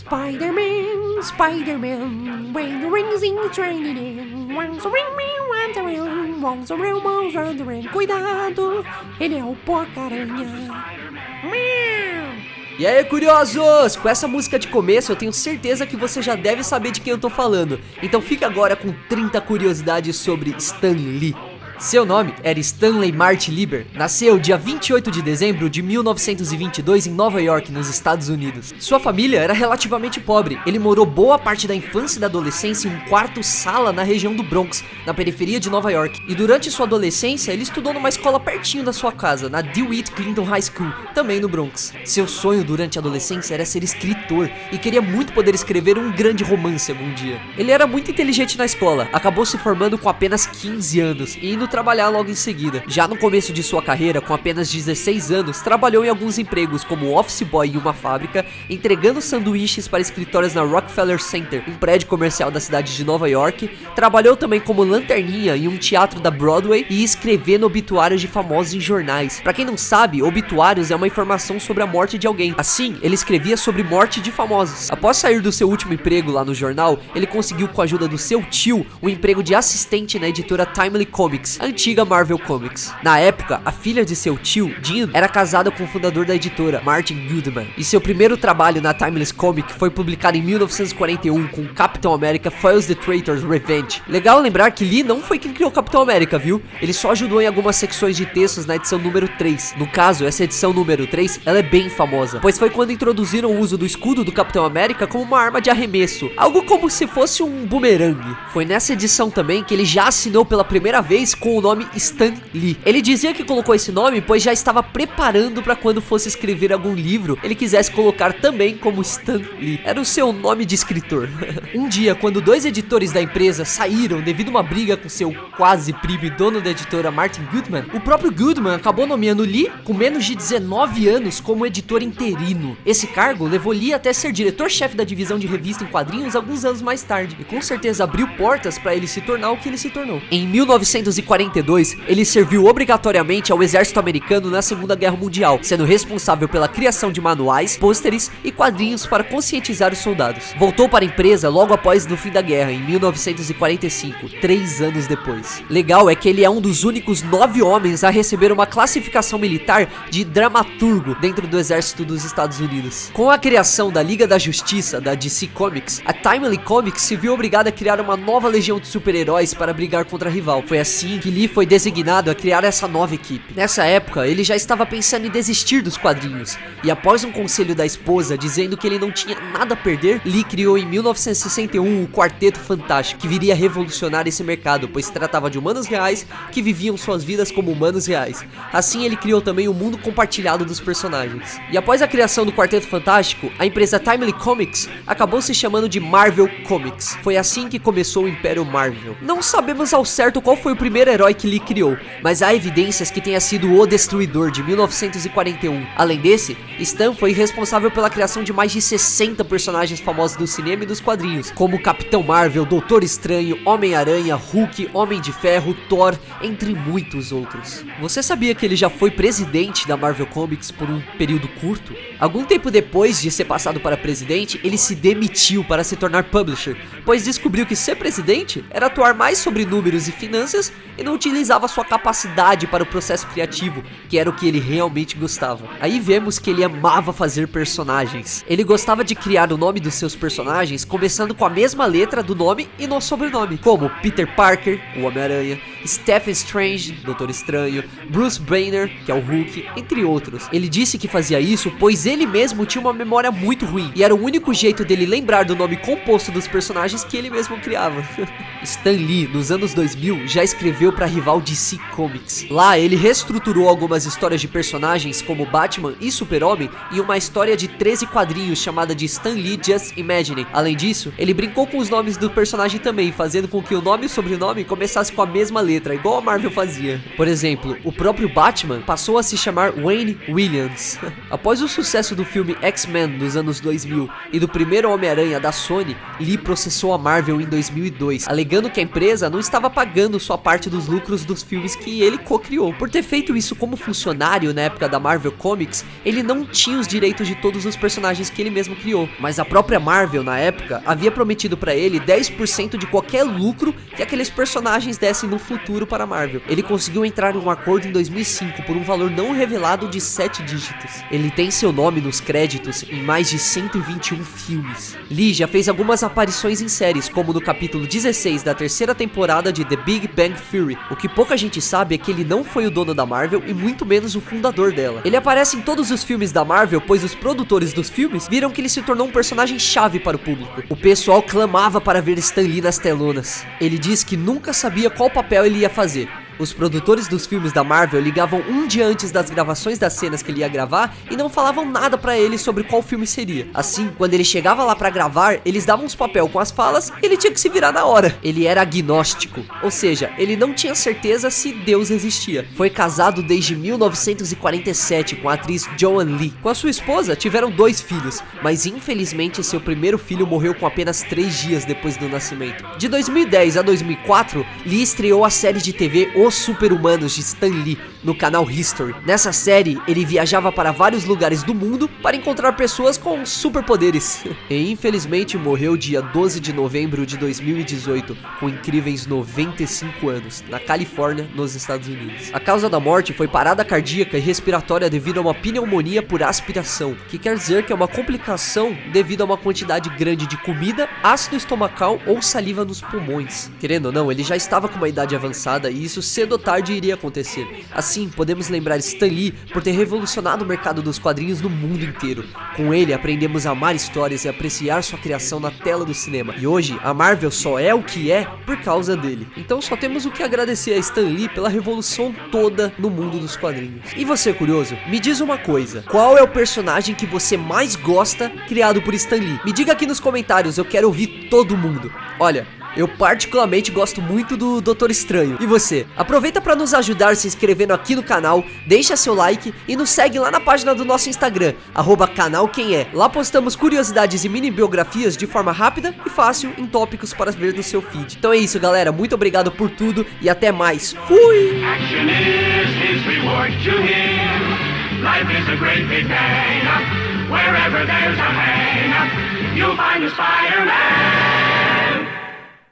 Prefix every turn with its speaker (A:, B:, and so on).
A: Spider-Man, Spider-Man, when the rings in training in, once around me, once around, once around, once around, cuidado, ele é o Porca-Aranha.
B: E aí, curiosos! Com essa música de começo, eu tenho certeza que você já deve saber de quem eu tô falando. Então fica agora com 30 curiosidades sobre Stan Lee. Seu nome era Stanley Martin Lieber. Nasceu dia 28 de dezembro de 1922 em Nova York, nos Estados Unidos. Sua família era relativamente pobre. Ele morou boa parte da infância e da adolescência em um quarto-sala na região do Bronx, na periferia de Nova York. E durante sua adolescência, ele estudou numa escola pertinho da sua casa, na DeWitt Clinton High School, também no Bronx. Seu sonho durante a adolescência era ser escritor e queria muito poder escrever um grande romance algum dia. Ele era muito inteligente na escola, acabou se formando com apenas 15 anos e indo trabalhar logo em seguida. Já no começo de sua carreira, com apenas 16 anos, trabalhou em alguns empregos como office boy em uma fábrica, entregando sanduíches para escritórios na Rockefeller Center, um prédio comercial da cidade de Nova York. Trabalhou também como lanterninha em um teatro da Broadway e escrevendo obituários de famosos em jornais. Pra quem não sabe, obituários é uma informação sobre a morte de alguém. Assim, ele escrevia sobre morte de famosos. Após sair do seu último emprego lá no jornal, ele conseguiu, com a ajuda do seu tio, um emprego de assistente na editora Timely Comics, a antiga Marvel Comics. Na época, a filha de seu tio, Jean, era casada com o fundador da editora, Martin Goodman, e seu primeiro trabalho na Timeless Comic foi publicado em 1941 com Capitão América Foils the Traitor's Revenge. Legal lembrar que Lee não foi quem criou Capitão América, viu? Ele só ajudou em algumas secções de textos na edição número 3. No caso, essa edição número 3, ela é bem famosa, pois foi quando introduziram o uso do escudo do Capitão América como uma arma de arremesso, algo como se fosse um bumerangue. Foi nessa edição também que ele já assinou pela primeira vez com o nome Stan Lee. Ele dizia que colocou esse nome pois já estava preparando para quando fosse escrever algum livro, ele quisesse colocar também como Stan Lee. Era o seu nome de escritor. Um dia, quando dois editores da empresa saíram devido a uma briga com seu quase primo e dono da editora, Martin Goodman, o próprio Goodman acabou nomeando Lee, com menos de 19 anos, como editor interino. Esse cargo levou Lee até ser diretor-chefe da divisão de revista em quadrinhos alguns anos mais tarde, e com certeza abriu portas para ele se tornar o que ele se tornou. Em 1942, ele serviu obrigatoriamente ao exército americano na Segunda Guerra Mundial, sendo responsável pela criação de manuais, pôsteres e quadrinhos para conscientizar os soldados. Voltou para a empresa logo após o fim da guerra, em 1945, 3 anos depois. Legal é que ele é um dos únicos 9 homens a receber uma classificação militar de dramaturgo dentro do exército dos Estados Unidos. Com a criação da Liga da Justiça, da DC Comics, a Timely Comics se viu obrigada a criar uma nova legião de super-heróis para brigar contra a rival. Foi assim que Lee foi designado a criar essa nova equipe. Nessa época, ele já estava pensando em desistir dos quadrinhos, e após um conselho da esposa dizendo que ele não tinha nada a perder, Lee criou em 1961 o Quarteto Fantástico, que viria a revolucionar esse mercado, pois se tratava de humanos reais que viviam suas vidas como humanos reais. Assim, ele criou também o mundo compartilhado dos personagens. E após a criação do Quarteto Fantástico, a empresa Timely Comics acabou se chamando de Marvel Comics. Foi assim que começou o Império Marvel. Não sabemos ao certo qual foi o primeiro herói que Lee criou, mas há evidências que tenha sido o Destruidor, de 1941. Além desse, Stan foi responsável pela criação de mais de 60 personagens famosos do cinema e dos quadrinhos, como Capitão Marvel, Doutor Estranho, Homem-Aranha, Hulk, Homem de Ferro, Thor, entre muitos outros. Você sabia que ele já foi presidente da Marvel Comics por um período curto? Algum tempo depois de ser passado para presidente, ele se demitiu para se tornar publisher, pois descobriu que ser presidente era atuar mais sobre números e finanças e não utilizava sua capacidade para o processo criativo, que era o que ele realmente gostava. Aí vemos que ele amava fazer personagens. Ele gostava de criar o nome dos seus personagens começando com a mesma letra do nome e no sobrenome, como Peter Parker, o Homem-Aranha, Stephen Strange, Doutor Estranho, Bruce Banner, que é o Hulk, entre outros. Ele disse que fazia isso pois ele mesmo tinha uma memória muito ruim, e era o único jeito dele lembrar do nome composto dos personagens que ele mesmo criava. Stan Lee, nos anos 2000, já escreveu para a rival DC Comics. Lá, ele reestruturou algumas histórias de personagens como Batman e Super-Homem em uma história de 13 quadrinhos chamada de Stan Lee Just Imagine. Além disso, ele brincou com os nomes do personagem também, fazendo com que o nome e o sobrenome começasse com a mesma letra, igual a Marvel fazia. Por exemplo, o próprio Batman passou a se chamar Wayne Williams. Após o sucesso sucesso do filme X-Men dos anos 2000 e do primeiro Homem-Aranha da Sony, Lee processou a Marvel em 2002, alegando que a empresa não estava pagando sua parte dos lucros dos filmes que ele co-criou. Por ter feito isso como funcionário na época da Marvel Comics, ele não tinha os direitos de todos os personagens que ele mesmo criou, mas a própria Marvel na época havia prometido para ele 10% de qualquer lucro que aqueles personagens dessem no futuro para a Marvel. Ele conseguiu entrar em um acordo em 2005 por um valor não revelado de 7 dígitos. Ele tem seu nome nos créditos em mais de 121 filmes. Lee já fez algumas aparições em séries, como no capítulo 16 da terceira temporada de The Big Bang Theory. O que pouca gente sabe é que ele não foi o dono da Marvel e muito menos o fundador dela. Ele aparece em todos os filmes da Marvel, pois os produtores dos filmes viram que ele se tornou um personagem chave para o público. O pessoal clamava para ver Stan Lee nas telonas. Ele diz que nunca sabia qual papel ele ia fazer. Os produtores dos filmes da Marvel ligavam um dia antes das gravações das cenas que ele ia gravar e não falavam nada pra ele sobre qual filme seria. Assim, quando ele chegava lá pra gravar, eles davam uns papel com as falas e ele tinha que se virar na hora. Ele era agnóstico, ou seja, ele não tinha certeza se Deus existia. Foi casado desde 1947 com a atriz Joan Lee. Com a sua esposa, tiveram 2 filhos, mas infelizmente seu primeiro filho morreu com apenas 3 dias depois do nascimento. De 2010 a 2004, Lee estreou a série de TV Os Super-Humanos de Stan Lee no canal History. Nessa série, ele viajava para vários lugares do mundo para encontrar pessoas com superpoderes. E infelizmente morreu dia 12 de novembro de 2018, com incríveis 95 anos, na Califórnia, nos Estados Unidos. A causa da morte foi parada cardíaca e respiratória devido a uma pneumonia por aspiração, que quer dizer que é uma complicação devido a uma quantidade grande de comida, ácido estomacal ou saliva nos pulmões. Querendo ou não, ele já estava com uma idade avançada e isso cedo ou tarde iria acontecer. Assim, podemos lembrar Stan Lee por ter revolucionado o mercado dos quadrinhos no mundo inteiro. Com ele, aprendemos a amar histórias e apreciar sua criação na tela do cinema. E hoje, a Marvel só é o que é por causa dele. Então só temos o que agradecer a Stan Lee pela revolução toda no mundo dos quadrinhos. E você, curioso? Me diz uma coisa. Qual é o personagem que você mais gosta criado por Stan Lee? Me diga aqui nos comentários, eu quero ouvir todo mundo. Olha, eu particularmente gosto muito do Doutor Estranho. E você? Aproveita para nos ajudar se inscrevendo aqui no canal, deixa seu like e nos segue lá na página do nosso Instagram, @canalquemé. Lá postamos curiosidades e mini biografias de forma rápida e fácil em tópicos para ver no seu feed. Então é isso, galera, muito obrigado por tudo e até mais. Fui!
C: Action is his reward to him. Life is a great big hang-up. Wherever there's a hang-up, you'll find a Spider-Man.